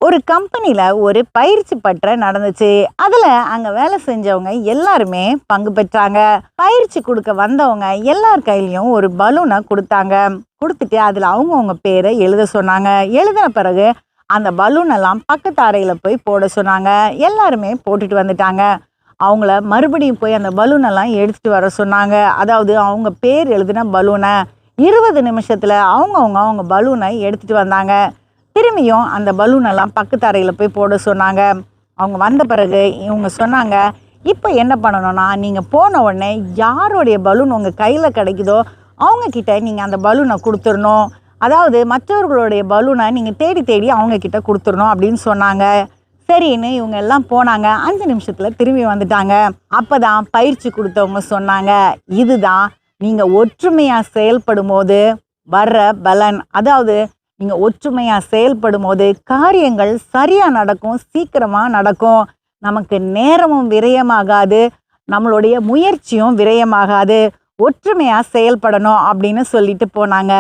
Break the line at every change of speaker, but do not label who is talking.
ஒரு கம்பெனில ஒரு பயிற்சி பட்டறை நடந்துச்சு. அதுல அங்க வேலை செஞ்சவங்க எல்லாருமே பங்கு பெற்றாங்க. பயிற்சி கொடுக்க வந்தவங்க எல்லார் கையிலயும் ஒரு பலூனை கொடுத்தாங்க. கொடுத்துட்டு அதுல அவங்கவங்க பேரை எழுத சொன்னாங்க. எழுதின பிறகு அந்த பலூன் எல்லாம் பக்கத்து அறையில போய் போட சொன்னாங்க. எல்லாருமே போட்டுட்டு வந்துட்டாங்க. அவங்கள மறுபடியும் போய் அந்த பலூன் எல்லாம் எடுத்துட்டு வர சொன்னாங்க. அதாவது அவங்க பேர் எழுதின பலூனை 20 நிமிஷத்துல அவங்க பலூனை எடுத்துட்டு வந்தாங்க. திரும்பியும் அந்த பலூன் எல்லாம் பக்கத்து அறையில போய் போட சொன்னாங்க. அவங்க வந்த பிறகு இவங்க சொன்னாங்க, இப்போ என்ன பண்ணணும்னா, நீங்க போன உடனே யாருடைய பலூன் உங்க கையில கிடைக்குதோ அவங்க கிட்ட நீங்க அந்த பலூனை கொடுத்துடணும். அதாவது மற்றவர்களுடைய பலூனை நீங்க தேடி தேடி அவங்க கிட்ட கொடுத்துடணும் அப்படின்னு சொன்னாங்க. சரின்னு இவங்க எல்லாம் போனாங்க. 5 நிமிஷத்துல திரும்பி வந்துட்டாங்க. அப்பதான் பயிற்சி கொடுத்தவங்க சொன்னாங்க, இதுதான் நீங்க ஒற்றுமையா செயல்படும் போது வர்ற பலன். அதாவது நீங்க ஒற்றுமையா செயல்படும் போது காரியங்கள் சரியா நடக்கும், சீக்கிரமா நடக்கும். நமக்கு நேரமும் விரயமாகாது, நம்மளுடைய முயற்சியும் விரயமாகாது. ஒற்றுமையா செயல்படணும் அப்படின்னு சொல்லிட்டு போனாங்க.